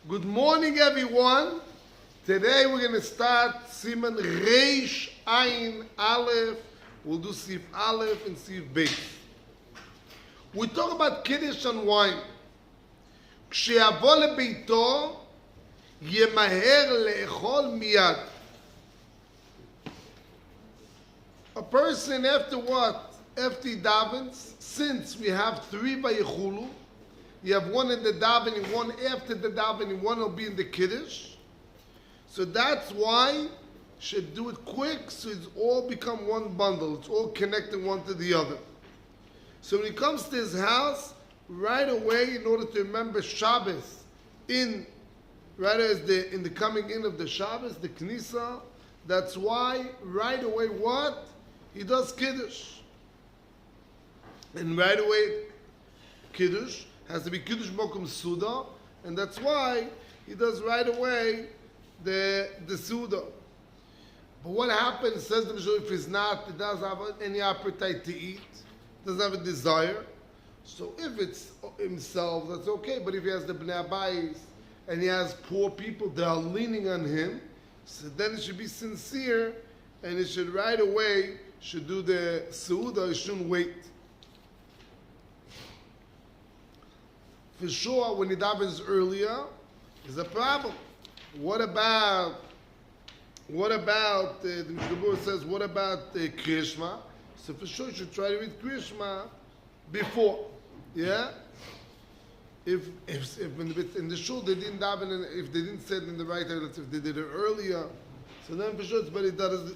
Good morning, everyone. Today we're going to start Siman Reish Ayin Aleph. We'll do seif Aleph and seif Beis. We talk about Kiddush and wine. כשיבוא לביתו, ימהר לאכול מיד. A person after what? After he davens, since we have three Vayichulu, you have one in the davening, one after the davening, one will be in the Kiddush. So that's why you should do it quick, so it's all become one bundle. It's all connected one to the other. So when he comes to his house, right away, in order to remember Shabbos, in the coming in of the Shabbos, the Knisa, that's why right away what? He does Kiddush. And right away, Kiddush has to be Kiddush Mokum Suda, and that's why he does right away the Suda. But what happens, says the Mishnah, if he's not, he doesn't have any appetite to eat, doesn't have a desire. So if it's himself, that's okay. But if he has the Bnei Abayis and he has poor people that are leaning on him, so then it should be sincere and it should right away should do the Suda, it shouldn't wait. For sure, when he davens earlier, is a problem. What about the Mishnah Brurah says? What about the Krishma? So for sure, you should try to read Krishma before. Yeah. If in the shul they didn't daven, and if they didn't say it in the right time, if they did it earlier, so then for sure it's better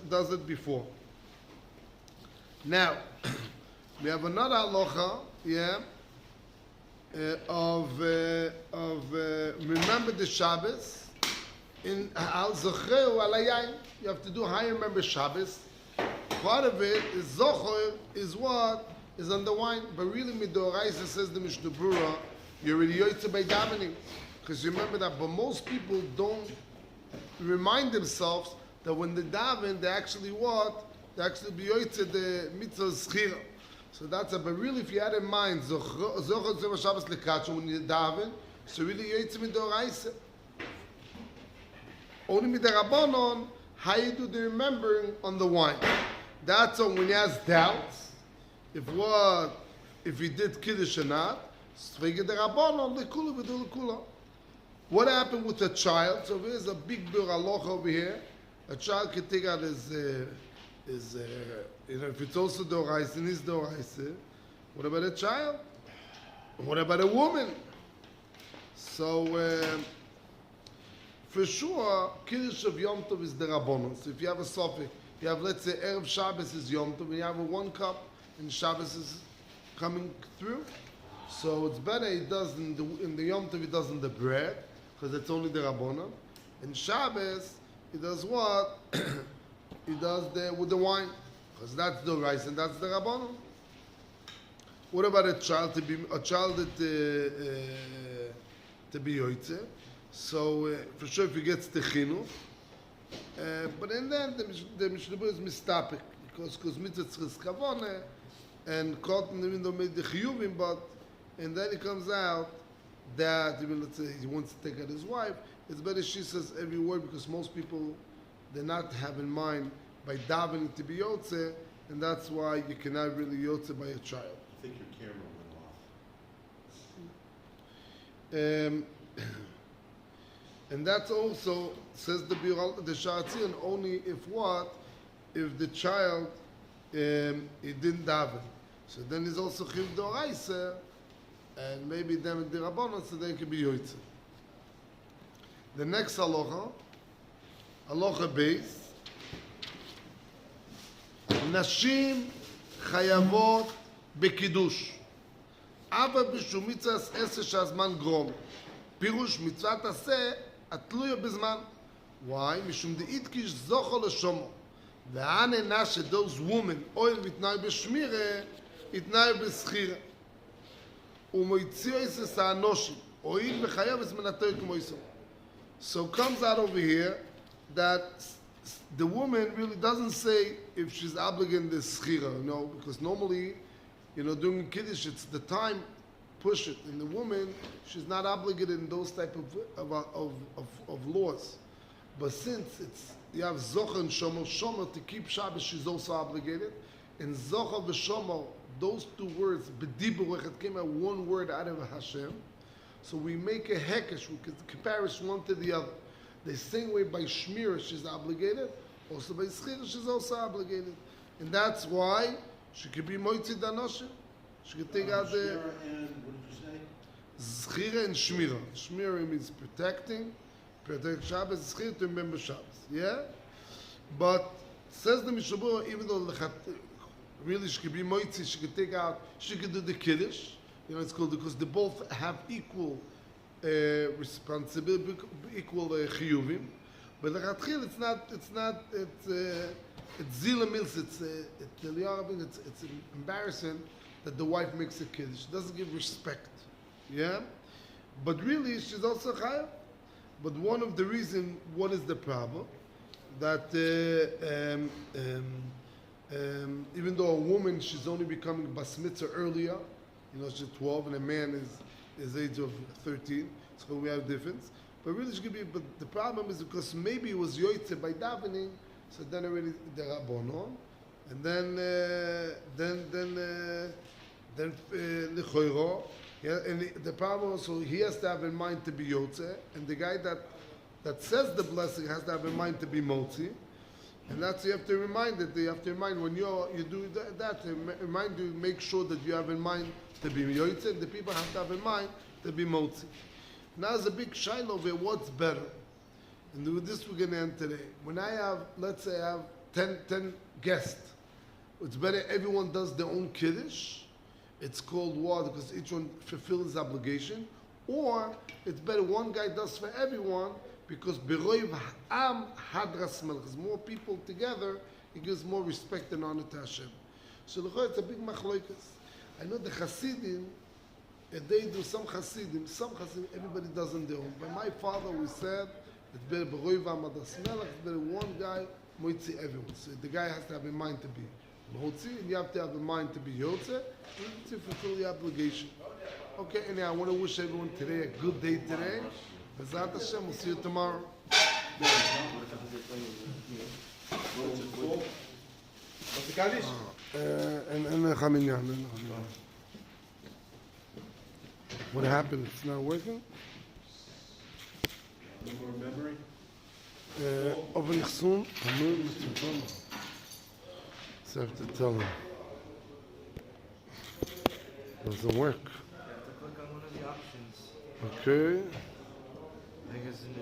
does it before. Now we have another halacha. Yeah. Of remember the Shabbos in al zocher al hayayin. You have to do how you remember Shabbos. Part of it is zocher is what is on the wine, but really midoraisa says the Mishnah Brurah, you're already yoytze by davening, because you remember that. But most people don't remind themselves that when they daven, they actually what? They actually be yoytze the mitzvah schira. So that's but really, if you had in mind, Zochar Shabbos Lekacho, when you daven, so really yoytze midoraisa. Only midarabonon, how you do the remembering on the wine. That's on when he has doubts. If he did Kiddush or not, what happened with a child? So there's a big Halacha over here. A child can take out his if it's also Doraisa and his Doraisa, what about a child? What about a woman? So for sure, Kiddush of Yom Tov is the Rabbanon. So if you have a suffix, you have, let's say, Erev Shabbos is Yom Tov, and you have a one cup, and Shabbos is coming through. So it's better he does in the Yom Tov, he does in the bread, because it's only the Rabbanon. In Shabbos, he does what? He does with the wine, because that's the rice and that's the Rabbanon. What about a child to be yoytze? So for sure, if he gets the chinuch, but in then the Mishnah Brurah is mistapik, because mitzvah tzchis kavone and cotton even though made the chiyuvim, but and then it comes out that even let's say he wants to take out his wife, it's better she says every word, because most people they not have in mind by davening to be yotze, and that's why you cannot really yotze by a child. I think your camera went off. And that's also, says the Sharatzion, only if the child he didn't daven. So then he's also chiv doraisa, and maybe then the Rabbanon, so then it can be yotze. The next halacha Beis. Nashim chayavot bekiddush. Ava b'shum mitzvahs eseh shazman grom. Pirush mitzvat aseh atluya bezman. Why? Mishum deitkish zochol leshomo. Ve'ane nashe those women oil mitnai b'shmire itnai b'schira. Umoitzio eseh sa'anoshim. Oil v'chayav es menatoy k'mo iso. So comes out over here that the woman really doesn't say if she's obligated the schira, because normally, during Kiddush, it's the time push it. And the woman, she's not obligated in those type of laws. But since you have Zocher and Shomer, Shomer to keep Shabbos, she's also obligated. And Zocher and Shomer, those two words, B'dibur, it came out one word out of Hashem. So we make a hekesh, we can compare one to the other. The same way by Shmir, she's obligated. Also by Schira, she's also obligated. And that's why she could be Moitzi Danoshim. She could take out the... Shmira and, what did you say? Schira and Shmira. Shmira means protect Shabbos, Schira to remember Shabbos. Yeah? But, says the Mishnah Brurah, even though really she could be Moitzi, she could take out, she could do the Kiddush. You know, it's called because they both have equal responsibility, equal chiyuvim. But lechatchil, it's zila mils. It's embarrassing that the wife makes a kiddush. She doesn't give respect. Yeah, but really she's also chayav. But one of the reason, what is the problem? That even though a woman, she's only becoming bas mitzvah earlier. You know, she's 12 and a man is age of 13, so we have difference. But really, she could be. But the problem is because maybe it was yoytze by davening, so then already the rabbonon, and then the choiro. Yeah, and the problem also he has to have in mind to be yotze, and the guy that says the blessing has to have in mind to be motzi. And that's you have to remind that you have to remind when you do that remind you, make sure that you have in mind to be yoytze, and the people have to have in mind to be motzi. Now there's a big shayla over what's better, and with this we're going to end today. When I have, let's say, I have 10 guests, it's better everyone does their own kiddush. It's called what? Because each one fulfills his obligation, or it's better one guy does for everyone. Because Beroiv Am Hadras Melech, more people together, it gives more respect and honor to Hashem. So it's a big machloikas. I know the Hasidim, they do some Hasidim, everybody does on their own. By my father, we said it's better Beroiv Am Hadras Melech, it's better one guy, moitzi everyone. So the guy has to have in mind to be motzi, and you have to have in mind to be yotze, and to fulfill the obligation. Okay, and I want to wish everyone today a good day today. Bezat Hashem, we'll see you tomorrow. What's the Kaddish? And Chaminyan. What happened? It's not working? No more memory? Over Nixon, so I have to tell him. Doesn't work. You have to click on one of the options. Okay. I think it's in the